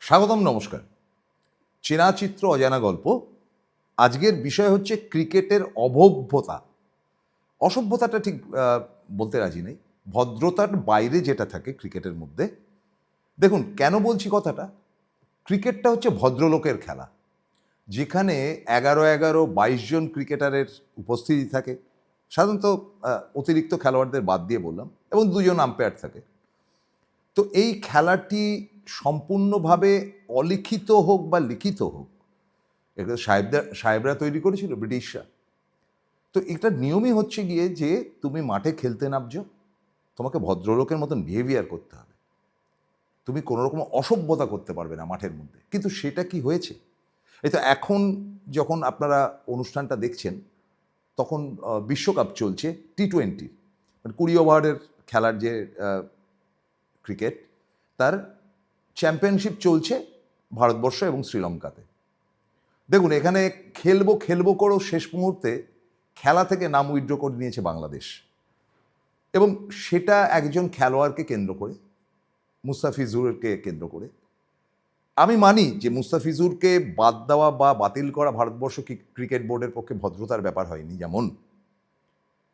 স্বাগতম, নমস্কার। চেনা চিত্র অজানা গল্প। আজকের বিষয় হচ্ছে ক্রিকেটের অভব্যতা। অসভ্যতাটা ঠিক বলতে রাজি নেই, ভদ্রতার বাইরে যেটা থাকে ক্রিকেটের মধ্যে। দেখুন কেন বলছি কথাটা। ক্রিকেটটা হচ্ছে ভদ্রলোকের খেলা, যেখানে 11-11, 22 জন ক্রিকেটারের উপস্থিতি থাকে, সাধারণত অতিরিক্ত খেলোয়াড়দের বাদ দিয়ে বললাম, এবং 2 জন আম্পায়ার থাকে। তো এই খেলাটি সম্পূর্ণভাবে অলিখিত হোক বা লিখিত হোক, এটা সাহেবরা তৈরি করেছিল, ব্রিটিশরা। তো এটার নিয়মই হচ্ছে গিয়ে যে তুমি মাঠে খেলতে নামছো, তোমাকে ভদ্রলোকের মতন বিহেভিয়ার করতে হবে, তুমি কোনো রকম অসভ্যতা করতে পারবে না মাঠের মধ্যে। কিন্তু সেটা কি হয়েছে? এই তো এখন যখন আপনারা অনুষ্ঠানটা দেখছেন, তখন বিশ্বকাপ চলছে, T20, মানে 20 ওভারের খেলার যে ক্রিকেট, তার চ্যাম্পিয়নশিপ চলছে ভারতবর্ষ এবং শ্রীলঙ্কাতে। দেখুন এখানে খেলবো খেলবো করেও শেষ মুহূর্তে খেলা থেকে নাম উইথড্র করে নিয়েছে বাংলাদেশ, এবং সেটা একজন খেলোয়াড়কে কেন্দ্র করে, মুস্তাফিজুরকে কেন্দ্র করে। আমি মানি যে মুস্তাফিজুরকে বাদ দেওয়া বা বাতিল করা ভারতবর্ষ ক্রিকেট বোর্ডের পক্ষে ভদ্রতার ব্যাপার হয়নি, যেমন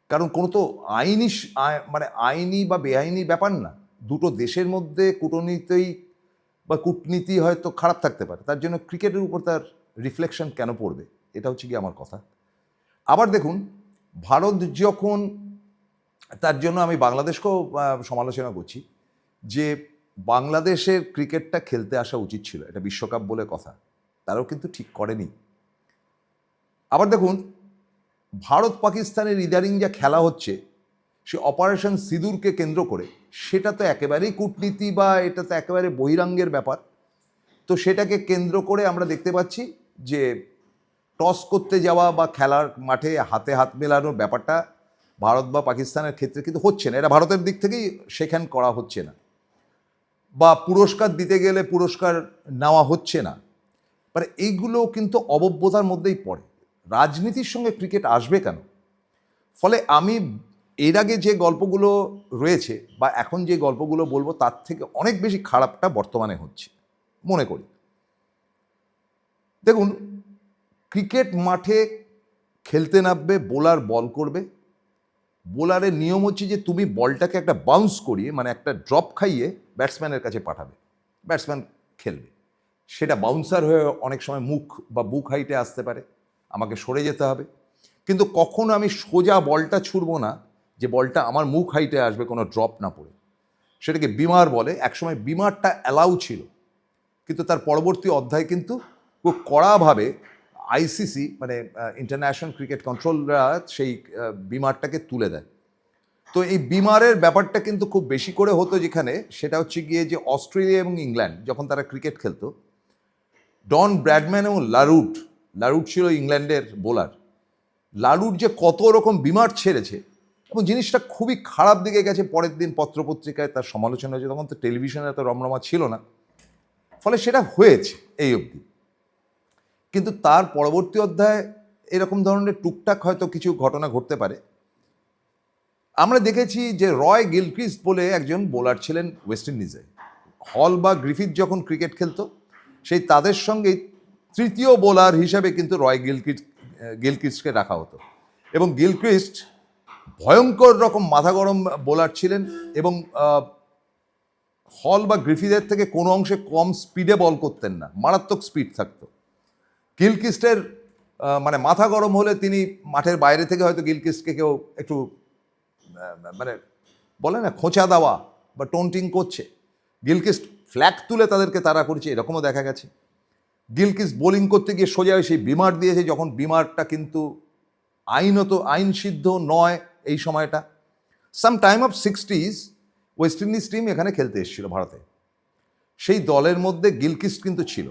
কারণ কোনো তো মানে আইনি বা বেআইনি ব্যাপার না। দুটো দেশের মধ্যে কূটনীতি হয়তো খারাপ থাকতে পারে, তার জন্য ক্রিকেটের উপর তার রিফ্লেকশন কেন পড়বে, এটা হচ্ছে কি আমার কথা। আবার দেখুন, ভারত যখন, তার জন্য আমি বাংলাদেশকেও সমালোচনা করছি যে বাংলাদেশের ক্রিকেটটা খেলতে আসা উচিত ছিল, এটা বিশ্বকাপ বলে কথা, তারাও কিন্তু ঠিক করেনি। আবার দেখুন, ভারত পাকিস্তানের ইদারিং যা খেলা হচ্ছে, সে অপারেশন সিঁদুরকে কেন্দ্র করে, সেটা তো একেবারেই কূটনীতি বা এটা তো একেবারে বহিরাঙ্গের ব্যাপার। তো সেটাকে কেন্দ্র করে আমরা দেখতে পাচ্ছি যে টস করতে যাওয়া বা খেলার মাঠে হাতে হাত মেলানোর ব্যাপারটা ভারত বা পাকিস্তানের ক্ষেত্রে কিন্তু হচ্ছে না, এটা ভারতের দিক থেকেই সেখানে করা হচ্ছে না। বা পুরস্কার দিতে গেলে পুরস্কার নেওয়া হচ্ছে না, মানে এইগুলো কিন্তু অবব্যতার মধ্যেই পড়ে। রাজনীতির সঙ্গে ক্রিকেট আসবে কেন? ফলে আমি এর আগে যে গল্পগুলো রয়েছে বা এখন যে গল্পগুলো বলবো, তার থেকে অনেক বেশি খারাপটা বর্তমানে হচ্ছে মনে করি। দেখুন, ক্রিকেট মাঠে খেলতে নামবে, বোলার বল করবে। বোলারের নিয়ম হচ্ছে যে তুমি বলটাকে একটা বাউন্স করিয়ে, মানে একটা ড্রপ খাইয়ে ব্যাটসম্যানের কাছে পাঠাবে, ব্যাটসম্যান খেলবে। সেটা বাউন্সার হয়ে অনেক সময় মুখ বা বুক হাইটে আসতে পারে, আমাকে সরে যেতে হবে। কিন্তু কখনো আমি সোজা বলটা ছুড়বো না যে বলটা আমার মুখ হাইটে আসবে, কোনো ড্রপ না পড়ে। সেটাকে বিমার বলে। একসময় বিমারটা অ্যালাউ ছিল, কিন্তু তার পরবর্তী অধ্যায় কিন্তু খুব কড়াভাবে আইসিসি, মানে ইন্টারন্যাশনাল ক্রিকেট কন্ট্রোলরা সেই বিমারটাকে তুলে দেয়। তো এই বিমারের ব্যাপারটা কিন্তু খুব বেশি করে হতো যেখানে, সেটা হচ্ছে গিয়ে যে অস্ট্রেলিয়া এবং ইংল্যান্ড যখন তারা ক্রিকেট খেলতো, ডন ব্র্যাডম্যান এবং লারুট ছিল ইংল্যান্ডের বোলার। লারুট যে কত রকম বিমার ছেড়েছে, এবং জিনিসটা খুবই খারাপ দিকে গেছে। পরের দিন পত্রপত্রিকায় তার সমালোচনা হয়েছে, তখন তো টেলিভিশনে এত রমরমা ছিল না, ফলে সেটা হয়েছে এই অবধি। কিন্তু তার পরবর্তী অধ্যায়ে এরকম ধরনের টুকটাক হয়তো কিছু ঘটনা ঘটতে পারে। আমরা দেখেছি যে রয় গিলক্রিস্ট বলে একজন বোলার ছিলেন ওয়েস্ট ইন্ডিজে। হল বা গ্রিফিথ যখন ক্রিকেট খেলতো, সেই তাদের সঙ্গে তৃতীয় বোলার হিসাবে কিন্তু রয় গিলক্রিস্টকে রাখা হতো। এবং গিলক্রিস্ট ভয়ঙ্কর রকম মাথা গরম বোলার ছিলেন, এবং হল বা গ্রিফিথের থেকে কোনো অংশে কম স্পিডে বল করতেন না, মারাত্মক স্পিড থাকতো। গিলক্রিস্টের মানে মাথা গরম হলে তিনি মাঠের বাইরে থেকে হয়তো গিলক্রিস্টকে কেউ একটু মানে বলে না খোঁচা দেওয়া বা টোন্টিং করছে, গিলক্রিস্ট ফ্ল্যাগ তুলে তাদেরকে তাড়া করছে, এরকমও দেখা গেছে। গিলক্রিস্ট বোলিং করতে গিয়ে সোজা সেই বিমার দিয়েছে, যখন বিমারটা কিন্তু আইন সিদ্ধ নয় এই সময়টা। Some time of 60s West Indies team এখানে খেলতে এসেছিল ভারতে, সেই দলের মধ্যে গিলক্রিস্ট কিন্তু ছিল।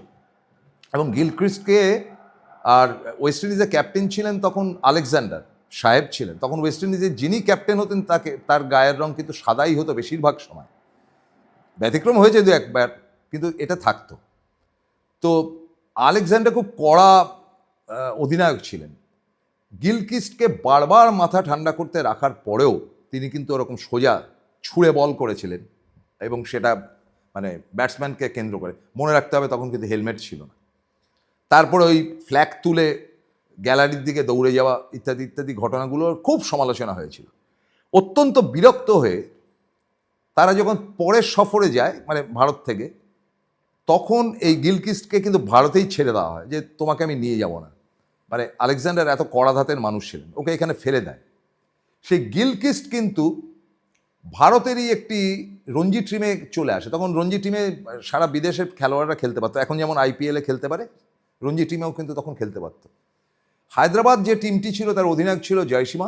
এবং গিলক্রিস্টকে, আর ওয়েস্ট ইন্ডিজের ক্যাপ্টেন ছিলেন তখন আলেকজান্ডার সাহেব ছিলেন তখন ওয়েস্ট ইন্ডিজের, যিনি ক্যাপ্টেন হতেন তার গায়ের রং কিন্তু সাদাই হতো বেশিরভাগ সময়, ব্যতিক্রম হয়েছে দু একবার, কিন্তু এটা থাকতো। তো আলেকজান্ডার খুব কড়া অধিনায়ক ছিলেন। গিলক্রিস্টকে বারবার মাথা ঠান্ডা করতে রাখার পরেও তিনি কিন্তু ওরকম সোজা ছুঁড়ে বল করেছিলেন, এবং সেটা মানে ব্যাটসম্যানকে কেন্দ্র করে। মনে রাখতে হবে তখন কিন্তু হেলমেট ছিল না। তারপরে ওই ফ্ল্যাগ তুলে গ্যালারির দিকে দৌড়ে যাওয়া ইত্যাদি ইত্যাদি ঘটনাগুলোর খুব সমালোচনা হয়েছিল। অত্যন্ত বিরক্ত হয়ে তারা যখন পরের সফরে যায় মানে ভারত থেকে, তখন এই গিলক্রিস্টকে কিন্তু ভারতেই ছেড়ে দেওয়া হয় যে তোমাকে আমি নিয়ে যাব না। মানে আলেকজান্ডার এত কড়া ধাতের মানুষ ছিলেন, ওকে এখানে ফেলে দেয়। সেই গিলক্রিস্ট কিন্তু ভারতেরই একটি রঞ্জি টিমে চলে আসে। তখন রঞ্জি টিমে সারা বিদেশের খেলোয়াড়রা খেলতে পারতো, এখন যেমন আইপিএলে খেলতে পারে, রঞ্জি টিমেও কিন্তু তখন খেলতে পারতো। হায়দ্রাবাদ যে টিমটি ছিল তার অধিনায়ক ছিল জয়সীমা।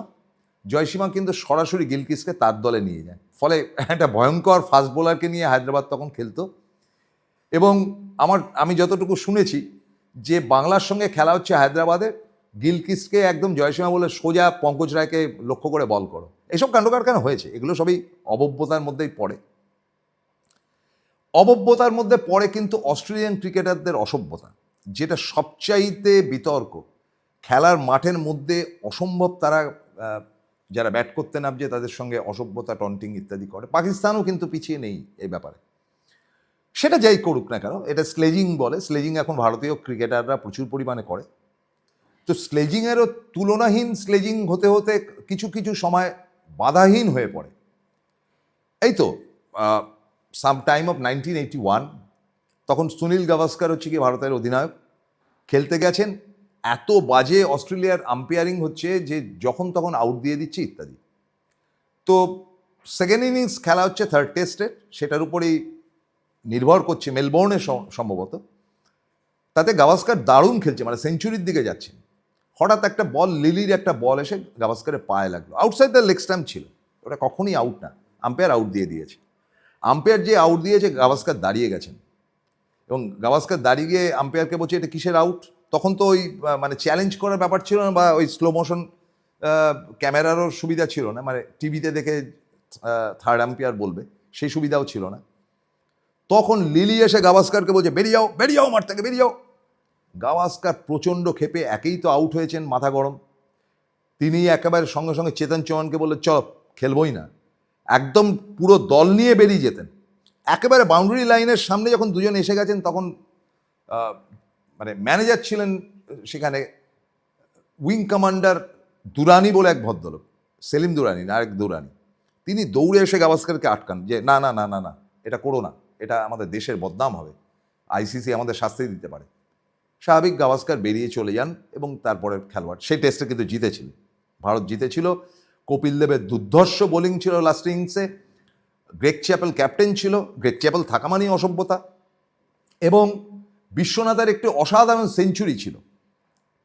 জয়সীমা কিন্তু সরাসরি গিলক্রিস্টকে তার দলে নিয়ে যায়, ফলে একটা ভয়ঙ্কর ফাস্ট বোলারকে নিয়ে হায়দ্রাবাদ তখন খেলতো। এবং আমি যতটুকু শুনেছি যে বাংলার সঙ্গে খেলা হচ্ছে হায়দ্রাবাদের, গিলক্রিস্টকে একদম জয়সীমা বলে সোজা পঙ্কজ রায়কে লক্ষ্য করে বল করো। এসব কাণ্ডকারখানা হয়েছে, এগুলো সবই অবব্যতার মধ্যেই পড়ে। অবব্যতার মধ্যে পড়ে কিন্তু অস্ট্রেলিয়ান ক্রিকেটারদের অসভ্যতা, যেটা সবচাইতে বিতর্ক। খেলার মাঠের মধ্যে অসম্ভব তারা যারা ব্যাট করতে নামছে তাদের সঙ্গে অসভ্যতা, টন্টিং ইত্যাদি করে। পাকিস্তানও কিন্তু পিছিয়ে নেই এই ব্যাপারে। সেটা যাই করুক না কেন, এটা স্লেজিং বলে। স্লেজিং এখন ভারতীয় ক্রিকেটাররা প্রচুর পরিমাণে করে। তো স্লেজিংয়েরও তুলনাহীন স্লেজিং হতে হতে কিছু কিছু সময় বাধাহীন হয়ে পড়ে। এই তো সাম টাইম অফ 1981, তখন সুনীল গাভাস্কার হচ্ছে কি ভারতের অধিনায়ক, খেলতে গেছেন। এত বাজে অস্ট্রেলিয়ার আম্পায়ারিং হচ্ছে যে যখন তখন আউট দিয়ে দিচ্ছে ইত্যাদি। তো সেকেন্ড ইনিংস খেলা হচ্ছে থার্ড টেস্টের, সেটার উপরেই নির্ভর করছে, মেলবোর্নে সম্ভবত। তাতে গাভাস্কার দারুণ খেলছে, মানে সেঞ্চুরির দিকে যাচ্ছে। হঠাৎ একটা বল, লিলির একটা বল এসে গাভাস্কারের পায়ে লাগলো। আউটসাইড দ্য লেগ স্ট্যাম্প ছিল, ওটা কখনই আউট না, আম্পায়ার আউট দিয়ে দিয়েছে। আম্পায়ার যে আউট দিয়েছে, গাভাস্কার দাঁড়িয়ে গেছেন এবং গাভাস্কার দাঁড়িয়ে গিয়ে আম্পায়ারকে বলছে এটা কিসের আউট। তখন তো ওই মানে চ্যালেঞ্জ করার ব্যাপার ছিল না, বা ওই স্লো মোশন ক্যামেরারও সুবিধা ছিল না, মানে টিভিতে দেখে থার্ড আম্পায়ার বলবে সেই সুবিধাও ছিল না। তখন লিলি এসে গাভাস্কারকে বলছে বেরিয়ে যাও, বেরিয়ে যাও মাঠ থেকে, বেরিয়ে যাও। গাভাস্কার প্রচণ্ড ক্ষেপে, একেই তো আউট হয়েছেন, মাথা গরম, তিনি একেবারে সঙ্গে সঙ্গে চেতন চৌহানকে বললে চল খেলবই না, একদম পুরো দল নিয়ে বেরিয়ে যেতেন। একেবারে বাউন্ডারি লাইনের সামনে যখন দুজন এসে গেছেন, তখন মানে ম্যানেজার ছিলেন সেখানে, উইং কমান্ডার দুরানি বলে এক ভদ্রলোক, সেলিম দুরানি না, আরেক দুরানি, তিনি দৌড়ে এসে গাভাস্কারকে আটকান যে না না না না না, এটা করো না, এটা আমাদের দেশের বদনাম হবে, আইসিসি আমাদের শাস্তি দিতে পারে। স্বাভাবিক গাভাস্কার বেরিয়ে চলে যান এবং তারপরে খেলোয়াড় সেই টেস্টে কিন্তু জিতেছিল, ভারত জিতেছিল। কপিল দেবের দুর্ধর্ষ বোলিং ছিল লাস্ট ইনিংসে, গ্রেগ চ্যাপেল ক্যাপ্টেন ছিল, গ্রেগ চ্যাপেল থাকা মানেই অসভ্যতা, এবং বিশ্বনাথের একটি অসাধারণ সেঞ্চুরি ছিল।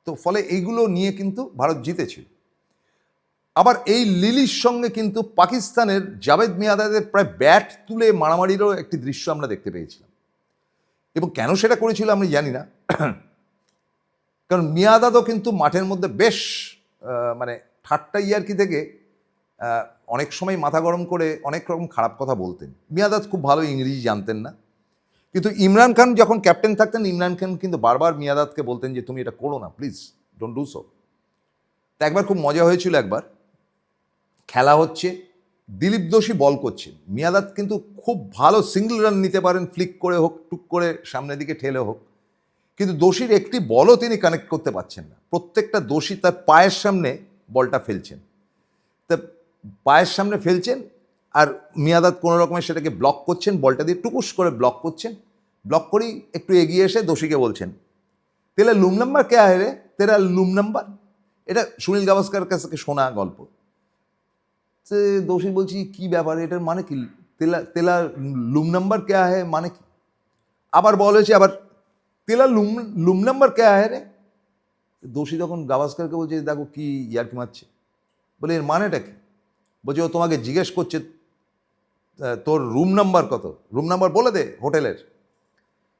তো ফলে এইগুলো নিয়ে কিন্তু ভারত জিতেছিল। আবার এই লিলির সঙ্গে কিন্তু পাকিস্তানের জাভেদ মিয়াঁদাদের প্রায় ব্যাট তুলে মারামারিরও একটি দৃশ্য আমরা দেখতে পেয়েছিলাম। এবং কেন সেটা করেছিল আমি জানি না, কারণ মিয়াঁদাদও কিন্তু মাঠের মধ্যে বেশ মানে ঠাট্টা ইয়ার্কি থেকে অনেক সময় মাথা গরম করে অনেক রকম খারাপ কথা বলতেন। মিয়াঁদাদ খুব ভালো ইংরেজি জানতেন না, কিন্তু ইমরান খান যখন ক্যাপ্টেন থাকতেন, ইমরান খান কিন্তু বারবার মিয়াঁদাদকে বলতেন যে তুমি এটা করো না, প্লিজ ডোন্ট ডু সো। তা একবার খুব মজা হয়েছিল, একবার খেলা হচ্ছে, দিলীপ দোষী বল করছেন, মিয়াঁদাদ কিন্তু খুব ভালো সিঙ্গল রান নিতে পারেন, ফ্লিক করে হোক, টুক করে সামনের দিকে ঠেলে হোক, কিন্তু দোষীর একটি বলও তিনি কানেক্ট করতে পারছেন না। প্রত্যেকটা দোষী তার পায়ের সামনে বলটা ফেলছেন, তা পায়ের সামনে ফেলছেন, আর মিয়াঁদাদ কোনো রকমের সেটাকে ব্লক করছেন, বলটা দিয়ে টুকুস করে ব্লক করছেন। ব্লক করেই একটু এগিয়ে এসে দোষীকে বলছেন তেরা লুম নাম্বার কে আহে রে, তেরা লুম নাম্বার। এটা সুনীল গাভাস্কার কাছ থেকে শোনা গল্প। সে দোষী বলছি কি ব্যাপার, এটার মানে কি, তেলা তেলা লুম নাম্বার কে আহে মানে কি। আবার বল হয়েছে, আবার তেলা লুম নাম্বার কে আহে রে। দোষী তখন গাভাস্কারকে বলছে দেখো কি ইয়ার্কি মারছে, বলে এর মানেটা কি। বলছে ও তোমাকে জিজ্ঞেস করছে তোর রুম নাম্বার কত, রুম নাম্বার বলে দে হোটেলের।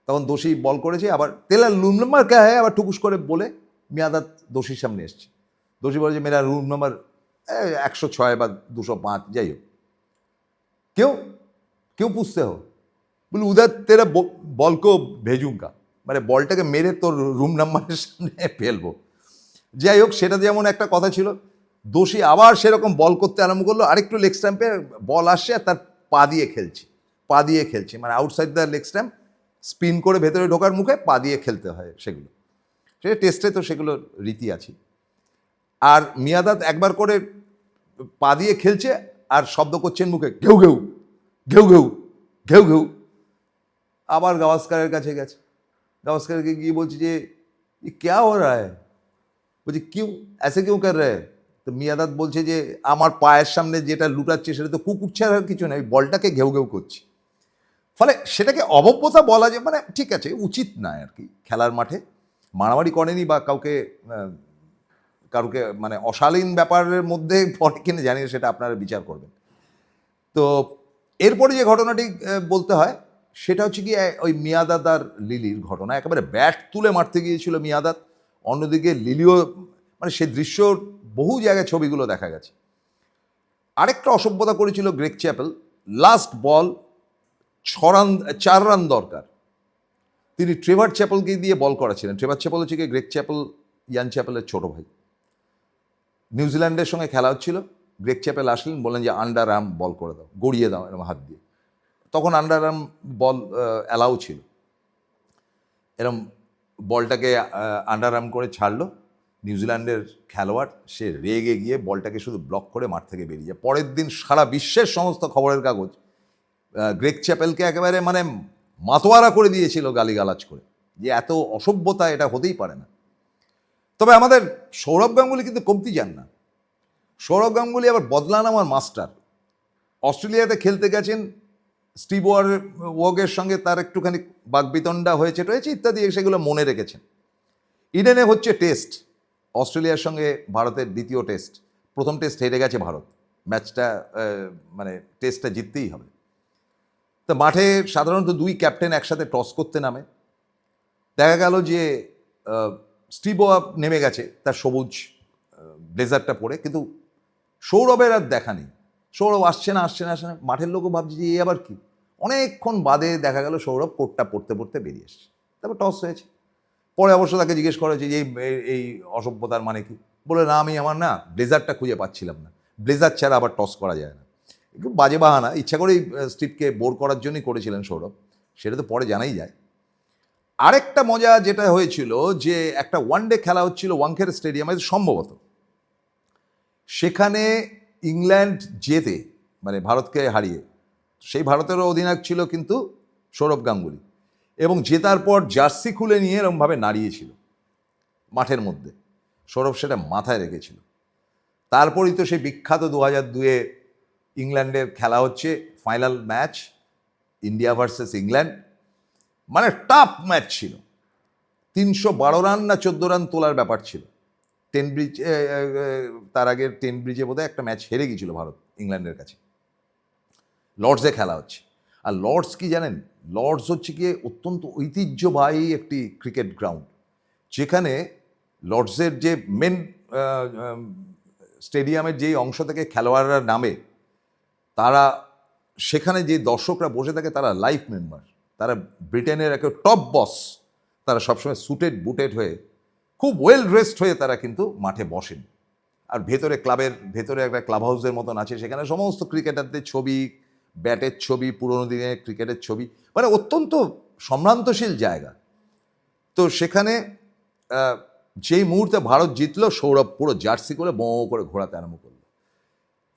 তখন দোষী বল করেছে, আবার তেলা রুম নাম্বার কে হয়, আবার টুকুস করে বলে মিয়াঁদাদ দোষীর সামনে এসছে। দোষী বলেছে মেরা রুম নাম্বার 106 বা 205, যাই হোক। কেউ কেউ পুষতে হোক, বলে উদার তেরা বলকেও ভেজুঙ্কা, মানে বলটাকে মেরে তোর রুম নাম্বারের সামনে ফেলবো। যাই হোক, সেটা যেমন একটা কথা ছিল। দোষী আবার সেরকম বল করতে আরম্ভ করলো, আরেকটু লেগ স্ট্যাম্পে বল আসছে আর তার পা দিয়ে খেলছে, পা দিয়ে খেলছে, মানে outside the leg stump spin করে ভেতরে ঢোকার মুখে পা দিয়ে খেলতে হয় সেগুলো। সেটা টেস্টে তো সেগুলো রীতি আছে। আর মিয়াঁদাদ একবার করে পা দিয়ে খেলছে আর শব্দ করছেন মুখে, ঘেউ ঘেউ ঘেউ ঘেউ ঘেউ ঘেউ। আবার গাভাস্কারের কাছে গেছে, গাভাস্কারকে গিয়ে বলছে যে ক্যা হো রা হ্যায়, বলছে কিউ এসে কিউ কর রা হ্যায়। তো মিয়াঁদাদ বলছে যে আমার পায়ের সামনে যেটা লুটাচ্ছে সেটা তো কুকুর ছাড়া কিছু নয়, বলটাকে ঘেউ ঘেউ করছি। ফলে সেটাকে অভব্যতা বলা যে মানে ঠিক আছে, উচিত নয় আর কি। খেলার মাঠে মারামারি করেনি বা কাউকে মানে অশালীন ব্যাপারের মধ্যে পড়ে কিনা জানি না, সেটা আপনারা বিচার করবেন। তো এরপরে যে ঘটনাটি বলতে হয় সেটা হচ্ছে কি ওই মিয়াঁদাদ আর লিলির ঘটনা। একেবারে ব্যাট তুলে মারতে গিয়েছিল মিয়াঁদাদ, অন্যদিকে লিলিও, মানে সে দৃশ্য বহু জায়গায় ছবিগুলো দেখা গেছে। আরেকটা অসভ্যতা করেছিল Greg Chappell. Last ball 4 run দরকার, তিনি ট্রেভার চ্যাপেলকে দিয়ে বল করাছিলেন। ট্রেভার চ্যাপেল হচ্ছে কি গ্রেগ চ্যাপেল, ইয়ান চ্যাপেলের ছোট ভাই। নিউজিল্যান্ডের সঙ্গে খেলা হচ্ছিল, গ্রেগ চ্যাপেল আসলেন, বললেন যে আন্ডার আর্ম বল করে দাও, গড়িয়ে দাও এরকম হাত দিয়ে। তখন আন্ডার আর্ম বল অ্যালাউ ছিল। এরম বলটাকে আন্ডার আর্ম করে ছাড়লো নিউজিল্যান্ডের খেলোয়াড়, সে রেগে গিয়ে বলটাকে শুধু ব্লক করে মাঠ থেকে বেরিয়ে যায়। পরের দিন সারা বিশ্বের সমস্ত খবরের কাগজ গ্রেগ চ্যাপেলকে একেবারে মানে মাতোয়ারা করে দিয়েছিল গালিগালাজ করে, যে এত অসভ্যতা এটা হতেই পারে না। তবে আমাদের সৌরভ গাঙ্গুলি কিন্তু কমতি যান না। সৌরভ গাঙ্গুলি আবার বদলা নামার মাস্টার। অস্ট্রেলিয়াতে খেলতে গেছেন, স্টিভ ওয়াগের সঙ্গে তার একটুখানি বাগবিতণ্ডা হয়েছে ইত্যাদি, সেগুলো মনে রেখেছেন। ইডেনে হচ্ছে টেস্ট, অস্ট্রেলিয়ার সঙ্গে ভারতের দ্বিতীয় টেস্ট। প্রথম টেস্ট হেরে গেছে ভারত, ম্যাচটা মানে টেস্টটা জিততেই হবে। তো মাঠে সাধারণত 2 ক্যাপ্টেন একসাথে টস করতে নামে। দেখা গেল যে স্টিভ ওয়াগ নেমে গেছে তার সবুজ ব্লেজারটা পরে, কিন্তু সৌরভের আর দেখা নেই। সৌরভ আসছে না। মাঠের লোকও ভাবছে যে আবার কি। অনেকক্ষণ বাদে দেখা গেল সৌরভ কোটটা পড়তে পড়তে বেরিয়ে এসছে। তারপর টস হয়েছে। পরে অবশ্য তাকে জিজ্ঞেস করা হয়েছে যে এই অসভ্যতার মানে কি। বলে না, আমি আমার না ব্লেজারটা খুঁজে পাচ্ছিলাম না, ব্লেজার ছাড়া আবার টস করা যায় না। একটু বাজে বাহানা, ইচ্ছা করেই স্টিভকে বোর করার জন্যই করেছিলেন সৌরভ, সেটা তো পরে জানাই যায়। আরেকটা মজা যেটা হয়েছিল, যে একটা ওয়ানডে খেলা হচ্ছিল ওয়াংখেড়ে স্টেডিয়ামে সম্ভবত, সেখানে ইংল্যান্ড জেতে মানে ভারতকে হারিয়ে, সেই ভারতেরও অধিনায়ক ছিল কিন্তু সৌরভ গাঙ্গুলি, এবং জেতার পর জার্সি খুলে নিয়ে এরকমভাবে নাড়িয়েছিল মাঠের মধ্যে। সৌরভ সেটা মাথায় রেখেছিল। তারপরই তো সেই বিখ্যাত 2002-এ ইংল্যান্ডের খেলা হচ্ছে, final match, India versus England, মানে টাফ ম্যাচ ছিল। 312 রান না 14 রান তোলার ব্যাপার ছিল। তার আগে টেনব্রিজে বোধহয় একটা ম্যাচ হেরে গিয়েছিল ভারত ইংল্যান্ডের কাছে। লর্ডসে খেলা হচ্ছে। আর লর্ডস কি জানেন, লর্ডস হচ্ছে গিয়ে অত্যন্ত ঐতিহ্যবাহী একটি ক্রিকেট গ্রাউন্ড, যেখানে লর্ডসের যে মেন স্টেডিয়ামের যেই অংশ থেকে খেলোয়াড়রা নামে, তারা সেখানে যে দর্শকরা বসে থাকে তারা লাইফ মেম্বার, তারা ব্রিটেনের একটা টপ বস, তারা সবসময় সুটেড বুটেড হয়ে খুব ওয়েল ড্রেসড হয়ে তারা কিন্তু মাঠে বসেন। আর ক্লাবের ভেতরে একটা ক্লাব হাউসের মতন আছে, সেখানে সমস্ত ক্রিকেটারদের ছবি, ব্যাটের ছবি, পুরোনো দিনের ক্রিকেটের ছবি, মানে অত্যন্ত সম্ভ্রান্তশীল জায়গা। তো সেখানে যেই মুহূর্তে ভারত জিতলো, সৌরভ পুরো জার্সি করে বঁ করে ঘোরাতে আরম্ভ করলো।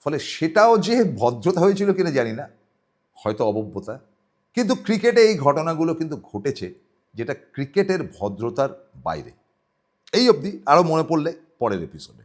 ফলে সেটাও যে ভদ্রতা হয়েছিল কিনা জানি না, হয়তো অভব্যতা, কিন্তু ক্রিকেটে এই ঘটনাগুলো কিন্তু ঘটেছে যেটা ক্রিকেটের ভদ্রতার বাইরে। এই অবধি, আরও মনে পড়লে পরের এপিসোডে।